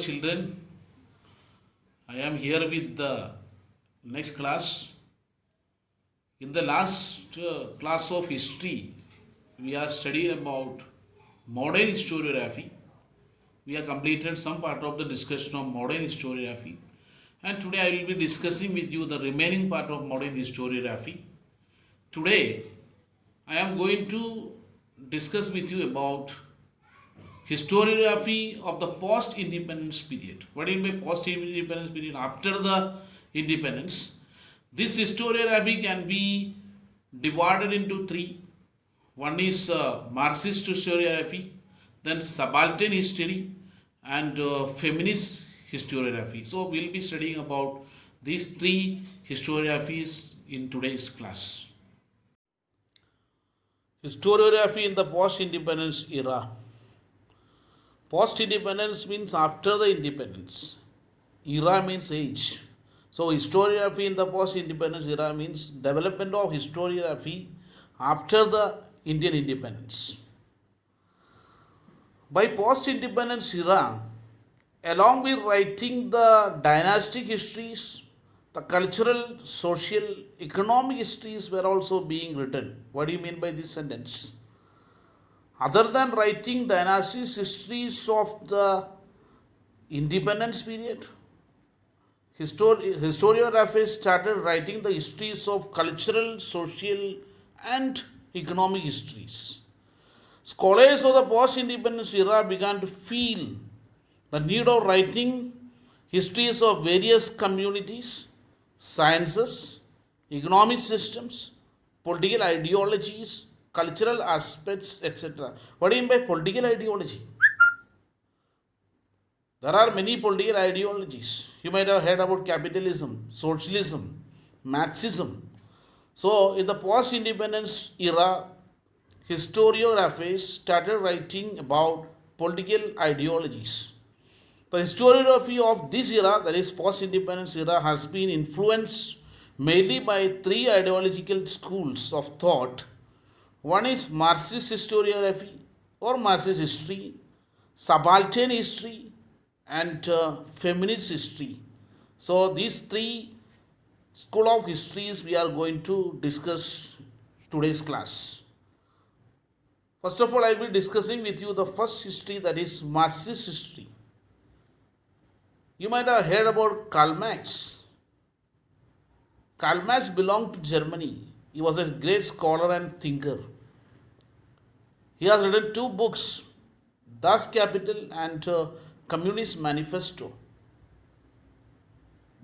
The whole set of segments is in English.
children. I am here with the next class. In the last class of history, we are studying about modern historiography. We have completed some part of the discussion of modern historiography, and today I will be discussing with you the remaining part of modern historiography. Today, I am going to discuss with you about historiography of the post-independence period. What do you mean by post-independence period? After the independence, this historiography can be divided into three. One is Marxist historiography, then subaltern history, and feminist historiography. So we'll be studying about these three historiographies in today's class. Historiography in the post-independence era. Post-independence means after the independence. Era means age. So historiography in the post-independence era means development of historiography after the Indian independence. By post-independence era, along with writing the dynastic histories, the cultural, social, economic histories were also being written. What do you mean by this sentence? Other than writing dynastic histories of the independence period, historiographers started writing the histories of cultural, social, and economic histories. Scholars of the post-independence era began to feel the need of writing histories of various communities, sciences, economic systems, political ideologies, cultural aspects, etc. What do you mean by political ideology? There are many political ideologies. You might have heard about capitalism, socialism, Marxism. So, in the post independence era, historiographers started writing about political ideologies. The historiography of this era, that is post independence era, has been influenced mainly by three ideological schools of thought. One is Marxist historiography or Marxist history, subaltern history, and feminist history. So these three school of histories we are going to discuss today's class. First of all, I will be discussing with you the first history, that is Marxist history. You might have heard about Karl Marx. Karl Marx belonged to Germany. He was a great scholar and thinker. He has written two books, Das Kapital and Communist Manifesto.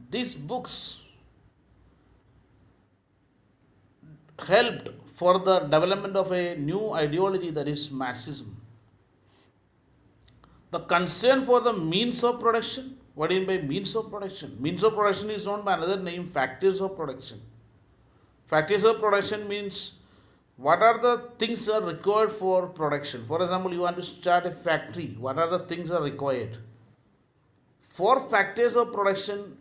These books helped for the development of a new ideology, that is Marxism. The concern for the means of production. What do you mean by means of production? Means of production is known by another name, factors of production. Factors of production means what are the things that are required for production. For example, you want to start a factory. What are the things that are required? Four factors of production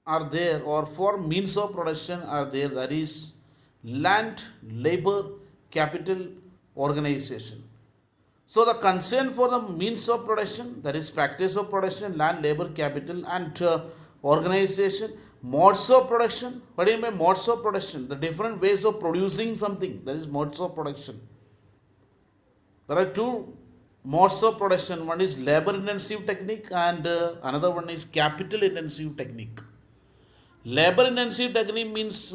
are there, or four means of production are there. That is land, labor, capital, organization. So the concern for the means of production, that is factors of production, land, labor, capital, and organization. Modes of production. What do you mean by modes of production? The different ways of producing something, that is modes of production. There are two modes of production. One is labor intensive technique and another one is capital intensive technique. Labor intensive technique means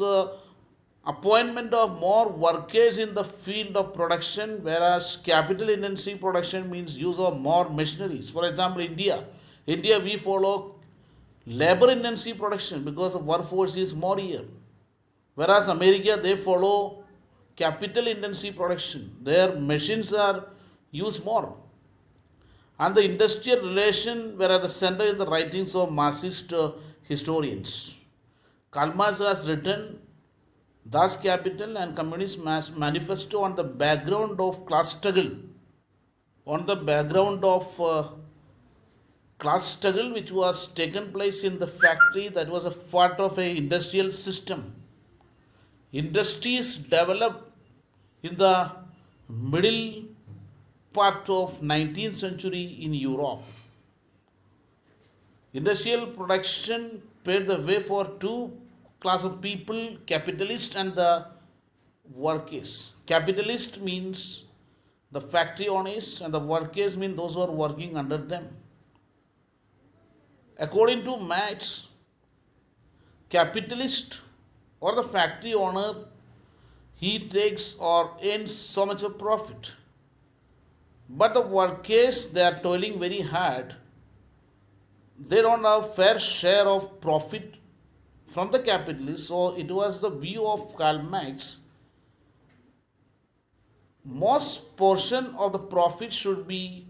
appointment of more workers in the field of production, whereas capital intensive production means use of more machineries. For example, India we follow labor intensive production because the workforce is more here, whereas America they follow capital intensive production. Their machines are used more, and the industrial relation were at the center in the writings of Marxist historians. Karl Marx has written Das Kapital and Communist Manifesto on the background of class struggle, which was taken place in the factory, that was a part of a industrial system. Industries developed in the middle part of 19th century in Europe. Industrial production paved the way for two class of people, capitalist and the workers. Capitalist means the factory owners and the workers mean those who are working under them. According to Marx, capitalist or the factory owner, he takes or earns so much of profit. But the workers, they are toiling very hard. They don't have fair share of profit from the capitalists. So it was the view of Karl Marx. Most portion of the profit should be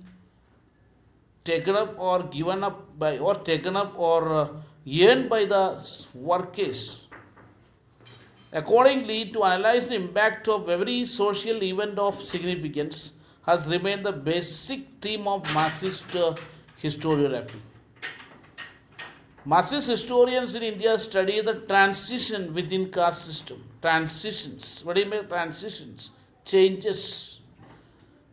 taken up or given up by or taken up or earned by the workers. Accordingly, to analyze the impact of every social event of significance has remained the basic theme of Marxist historiography. Marxist historians in India study the transition within caste system. Transitions. What do you mean transitions? Changes.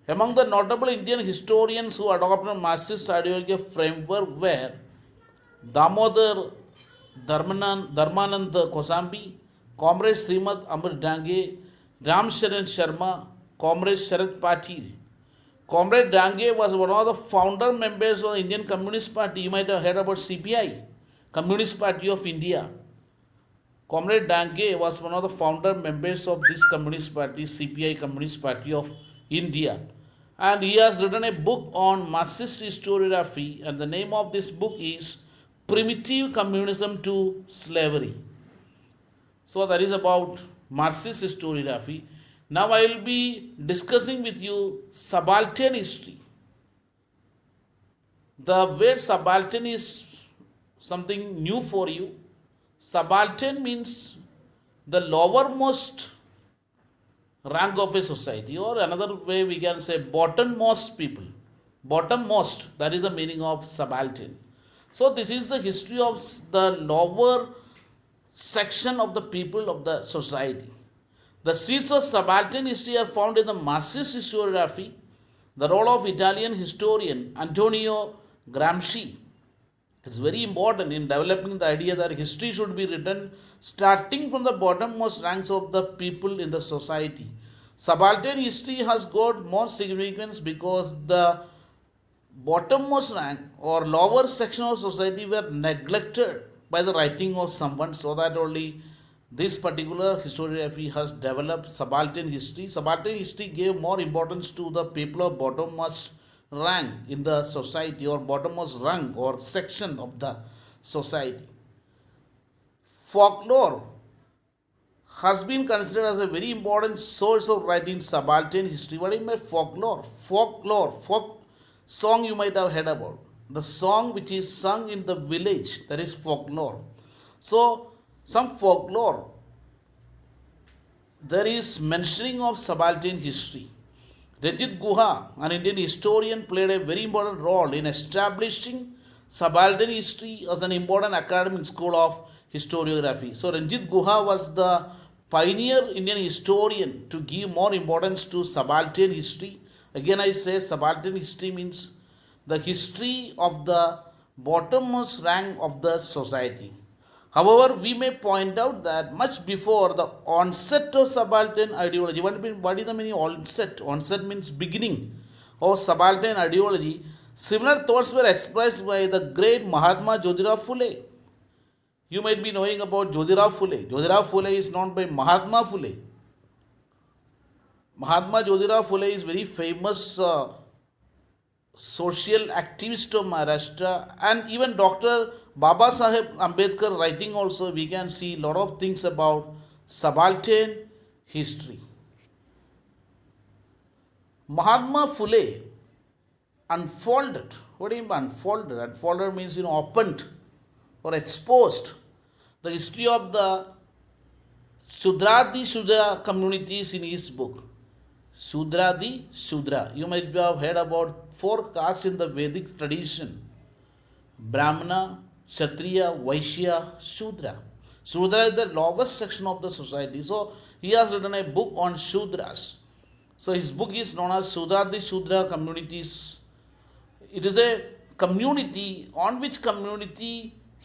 Among the notable Indian historians who adopted Marxist ideology framework were Damodar Dharmanand Kosambi, Comrade Srimad Amar Dange, Ram Sharan Sharma, Comrade Sharad Patil. Comrade Dange was one of the founder members of the Indian Communist Party. You might have heard about CPI, Communist Party of India. Comrade Dange was one of the founder members of this Communist Party, CPI, Communist Party of India. And he has written a book on Marxist historiography, and the name of this book is Primitive Communism to Slavery. So that is about Marxist historiography. Now I will be discussing with you subaltern history. The word subaltern is something new for you. Subaltern means the lowermost rank of a society, or another way we can say bottommost people. Bottommost, that is the meaning of subaltern. So this is the history of the lower section of the people of the society. The seeds of subaltern history are found in the Marxist historiography. The role of Italian historian Antonio Gramsci is very important in developing the idea that history should be written starting from the bottommost ranks of the people in the society. Subaltern history has got more significance because the bottommost rank or lower section of society were neglected by the writing of someone, so that only this particular historiography has developed subaltern history. Subaltern history gave more importance to the people of bottommost rank in the society or bottommost rung or section of the society. Folklore has been considered as a very important source of writing subaltern history. What do you mean folklore? Folk song you might have heard about. The song which is sung in the village, that is folklore. So, some folklore, there is mentioning of subaltern history. Ranjit Guha, an Indian historian, played a very important role in establishing subaltern history as an important academic school of historiography. So, Ranjit Guha was the pioneer Indian historian to give more importance to subaltern history. Again, I say subaltern history means the history of the bottommost rank of the society. However, we may point out that much before the onset of subaltern ideology, what is the meaning of onset? Onset means beginning of subaltern ideology. Similar thoughts were expressed by the great Mahatma Jyotirao Phule. You might be knowing about Jyotirao Phule. Jyotirao Phule is known by Mahatma Phule. Mahatma Jyotirao Phule is very famous social activist of Maharashtra, and even Dr. Baba Saheb Ambedkar writing also we can see a lot of things about subaltern history. Mahatma Phule unfolded. What do you mean unfolded? Unfolded means opened or exposed the history of the Shudradi Shudra communities in his book. Shudradi Shudra. You might have heard about 4 castes in the Vedic tradition: Brahmana, Kshatriya, Vaishya, Shudra. Shudra is the lowest section of the society. So he has written a book on Shudras. So his book is known as Shudradi Shudra Communities. It is a community, on which community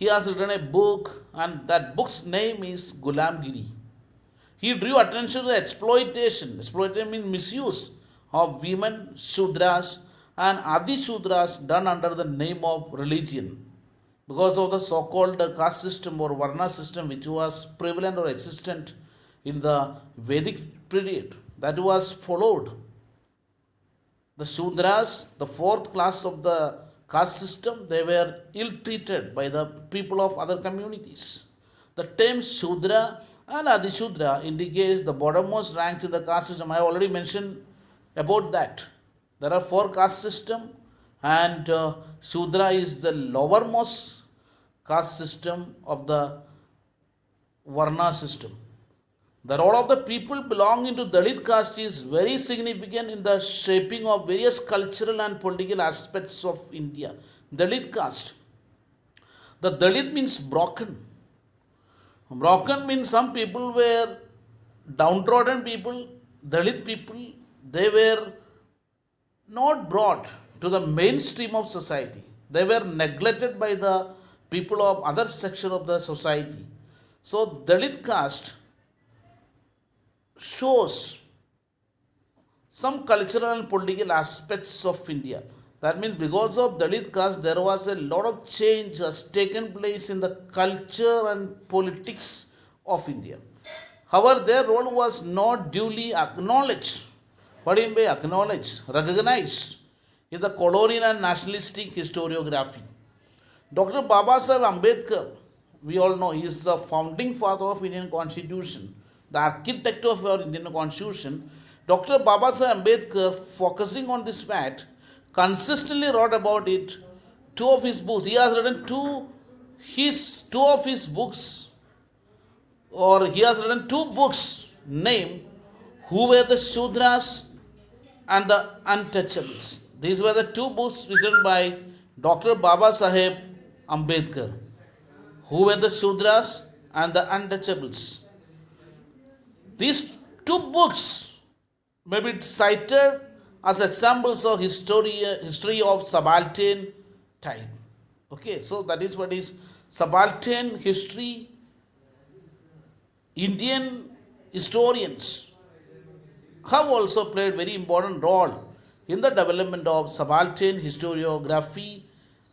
he has written a book, and that book's name is Gulamgiri. He drew attention to the exploitation. Exploitation means misuse of women, Shudras, and Adi Shudras done under the name of religion. Because of the so called caste system or Varna system which was prevalent or existent in the Vedic period, that was followed. The Shudras, the fourth class of the caste system, they were ill treated by the people of other communities. The term Shudra and Adishudra indicates the bottommost ranks in the caste system. I already mentioned about that. There are four caste system, and Shudra is the lowermost caste system of the Varna system. The role of the people belonging to Dalit caste is very significant in the shaping of various cultural and political aspects of India. Dalit caste. The Dalit means broken. Broken means some people were downtrodden people, Dalit people, they were not brought to the mainstream of society. They were neglected by the people of other section of the society. So Dalit caste shows some cultural and political aspects of India. That means because of Dalit caste, there was a lot of change has taken place in the culture and politics of India. However, their role was not duly acknowledged. What do you mean by acknowledged? Recognized in the colonial and nationalistic historiography. Dr. Babasaheb Ambedkar, we all know, he is the founding father of Indian Constitution, the architect of our Indian Constitution. Dr. Babasaheb Ambedkar, focusing on this fact, consistently wrote about it. Two of his books. He has written two of his books, or he has written two books named Who Were the Shudras and the Untouchables. These were the two books written by Dr. Babasaheb Ambedkar. Who Were the Shudras and the Untouchables. These two books may be cited as examples of history of subaltern type. Okay, so that is what is subaltern history. Indian historians have also played very important role in the development of subaltern historiography.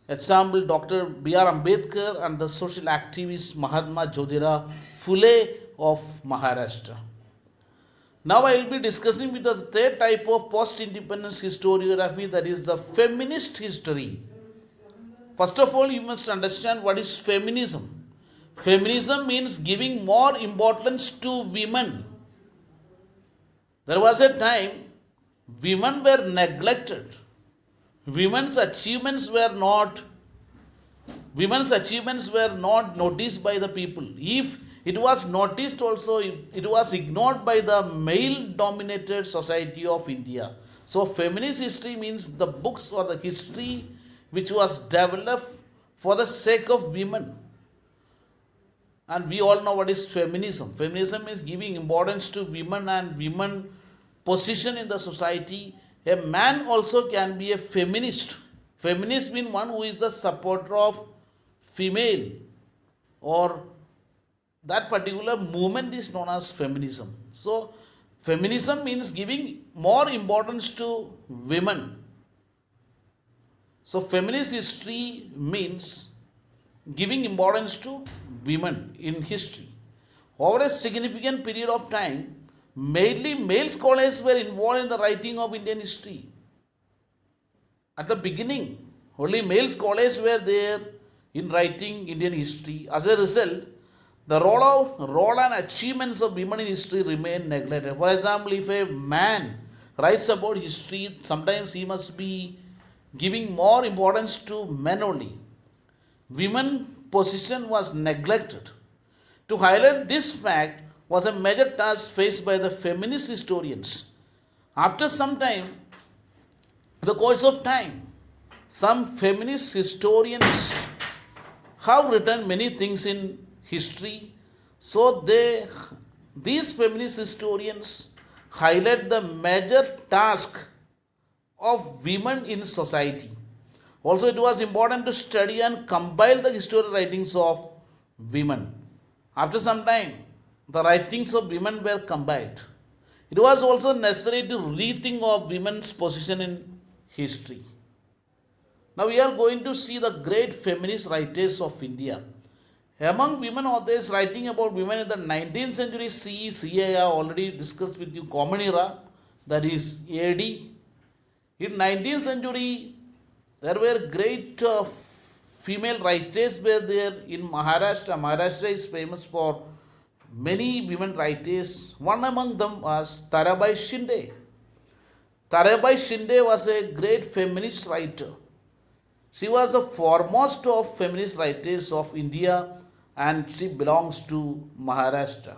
Example, Dr. B.R. Ambedkar and the social activist Mahatma Jyotirao Phule of Maharashtra. Now I will be discussing with the third type of post-independence historiography, that is the feminist history. First of all, you must understand what is feminism. Feminism means giving more importance to women. There was a time women were neglected. Women's achievements were not noticed by the people. If it was noticed also, it was ignored by the male dominated society of India. So feminist history means the books or the history which was developed for the sake of women. And we all know what is feminism. Feminism is giving importance to women and women position in the society. A man also can be a feminist. Feminist means one who is the supporter of female, or that particular movement is known as feminism. So feminism means giving more importance to women. So feminist history means giving importance to women in history. Over a significant period of time, mainly male scholars were involved in the writing of Indian history. At the beginning, only male scholars were there in writing Indian history. As a result, the role and achievements of women in history remain neglected. For example, if a man writes about history, sometimes he must be giving more importance to men only. Women position was neglected. To highlight this fact was a major task faced by the feminist historians. After some time, in the course of time, some feminist historians have written many things in history. So these feminist historians highlight the major task of women in society. Also, it was important to study and compile the historical writings of women. After some time, the writings of women were compiled. It was also necessary to rethink of women's position in history. Now we are going to see the great feminist writers of India. Among women authors writing about women in the 19th century CE, I already discussed with you Common Era, that is AD. In 19th century, there were great female writers were there in Maharashtra. Maharashtra is famous for many women writers. One among them was Tarabai Shinde. Tarabai Shinde was a great feminist writer. She was the foremost of feminist writers of India and she belongs to Maharashtra.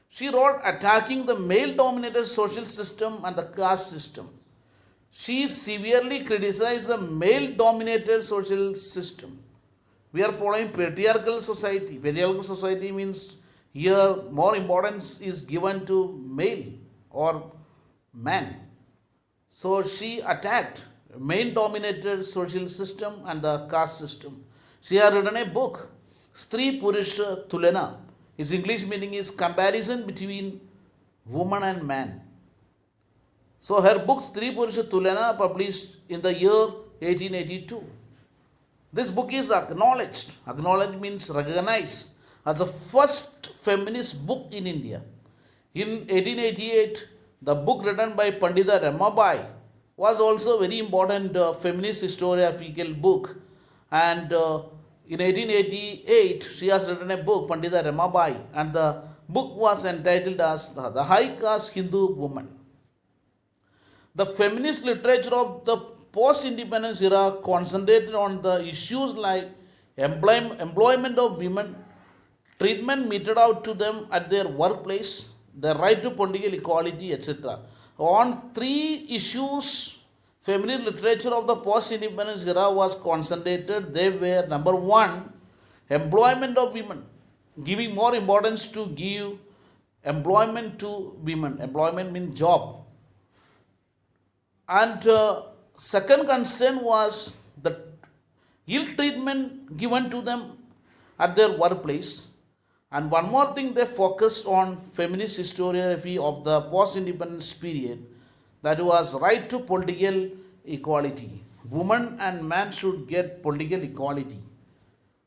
She wrote attacking the male dominated social system and the caste system. She severely criticized the male dominated social system. We are following patriarchal society. Patriarchal society means here more importance is given to male or man. So she attacked male dominated social system and the caste system. She has written a book, Stri Purusha Tulana. Its English meaning is comparison between woman and man. So her book Stri Purusha Tulana published in the year 1882. This book is acknowledged. Acknowledged means recognized as the first feminist book in India. In 1888, the book written by Pandita Ramabai was also a very important feminist historiographical book. And in 1888, she has written a book, Pandita Ramabai, and the book was entitled as The High Caste Hindu Woman. The feminist literature of the post-independence era concentrated on the issues like employment of women, treatment meted out to them at their workplace, their right to political equality, etc. On three issues, feminist literature of the post-independence era was concentrated. They were number one, employment of women, giving more importance to give employment to women. Employment means job. And second concern was the ill treatment given to them at their workplace. And one more thing, they focused on feminist historiography of the post-independence period, that was right to political equality. Woman and man should get political equality.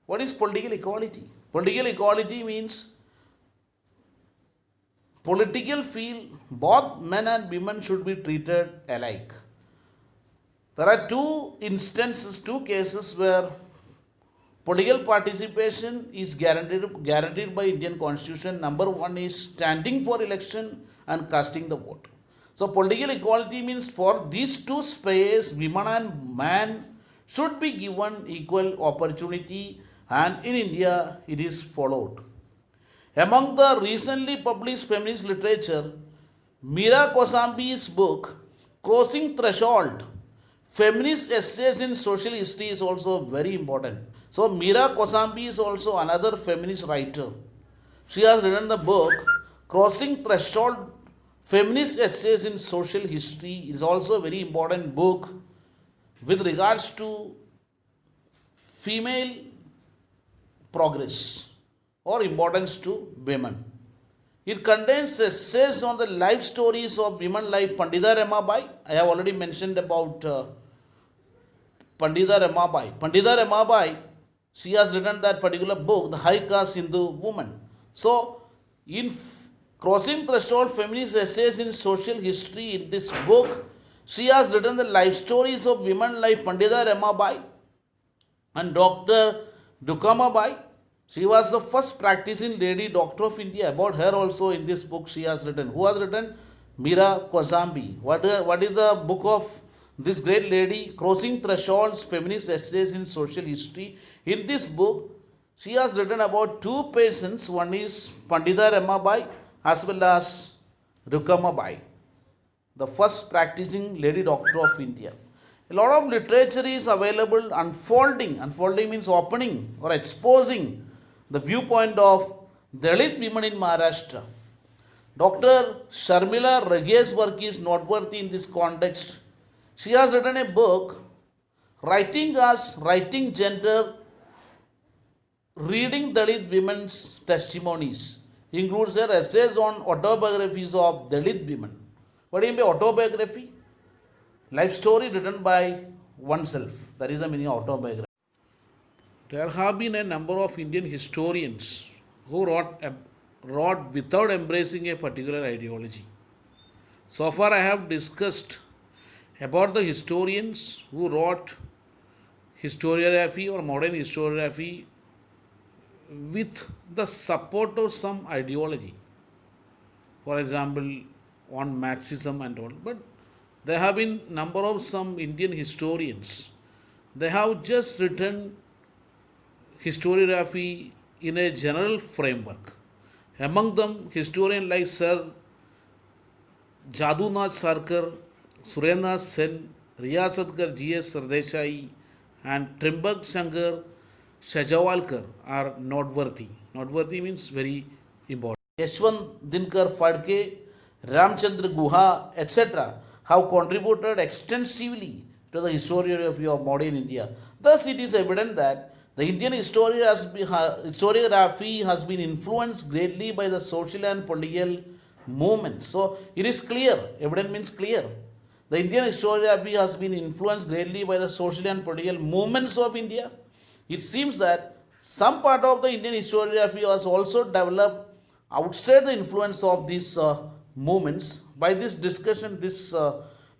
What is political equality? Political equality means political field, both men and women should be treated alike. There are two instances, two cases where political participation is guaranteed by Indian Constitution. Number one is standing for election and casting the vote. So political equality means for these two spheres, women and man should be given equal opportunity, and in India it is followed. Among the recently published feminist literature, Meera Kosambi's book, Crossing Threshold, Feminist Essays in Social History is also very important. So Meera Kosambi is also another feminist writer. She has written the book, Crossing Threshold, Feminist Essays in Social History. It is also a very important book with regards to female progress or importance to women. It contains essays on the life stories of women like Pandita Ramabai. I have already mentioned about Pandita Ramabai. Pandita Ramabai, she has written that particular book, The High Caste Hindu Woman. So, in Crossing Threshold Feminist Essays in Social History, in this book, she has written the life stories of women like Pandita Ramabai and Dr. Dukamabai. She was the first practicing lady doctor of India. About her also in this book she has written. Who has written? Meera Kosambi. What is the book of this great lady? Crossing Thresholds, Feminist Essays in Social History. In this book, she has written about two persons. One is Pandita Ramabai as well as Rukamabai, the first practicing lady doctor of India. A lot of literature is available unfolding. Unfolding means opening or exposing the viewpoint of Dalit women in Maharashtra. Dr. Sharmila Rage's work is noteworthy in this context. She has written a book, writing as writing gender, reading Dalit women's testimonies, includes their essays on autobiographies of Dalit women. What do you mean by autobiography? Life story written by oneself. That is the meaning of autobiography. There have been a number of Indian historians who wrote without embracing a particular ideology. So far, I have discussed about the historians who wrote historiography or modern historiography with the support of some ideology. For example, on Marxism and all. But there have been number of some Indian historians. They have just written historiography in a general framework. Among them, historians like Sir Jadunath Sarkar, Surendra Sen, Riyasatkar G.S. Sardeshai, and Trimbak Shankar Shajawalkar are noteworthy. Noteworthy means very important. Yashwant Dinkar Phadke, Ramchandra Guha, etc. have contributed extensively to the historiography of modern India. Thus, it is evident that the Indian historiography has been influenced greatly by the social and political movements. So, it is clear, evident means clear. The Indian historiography has been influenced greatly by the social and political movements of India. It seems that some part of the Indian historiography was also developed outside the influence of these movements. By this discussion, this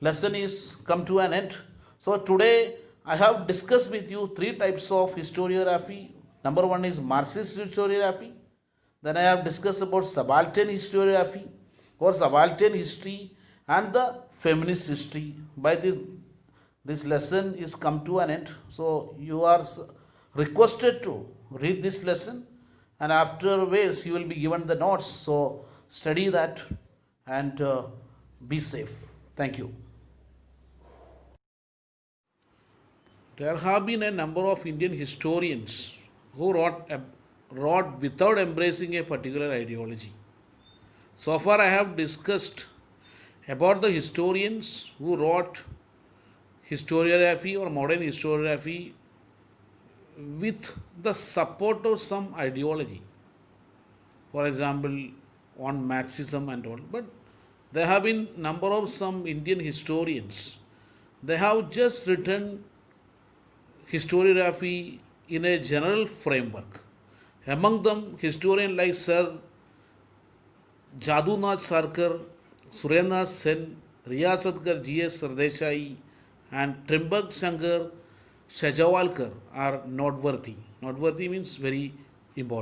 lesson is come to an end. So today I have discussed with you three types of historiography. Number one is Marxist historiography. Then I have discussed about subaltern historiography or subaltern history and the feminist history. By this lesson is come to an end. So you are requested to read this lesson, and afterwards you will be given the notes. So study that and be safe. Thank you. There have been a number of Indian historians who wrote without embracing a particular ideology. So far, I have discussed about the historians who wrote historiography or modern historiography with the support of some ideology. For example, on Marxism and all. But there have been number of some Indian historians. They have just written historiography in a general framework. Among them, historians like Sir Jadunath Sarkar, Surendra Sen, Riyasatkar G.S. Sardeshai, and Trimbak Shankar Shajawalkar are noteworthy. Noteworthy means very important.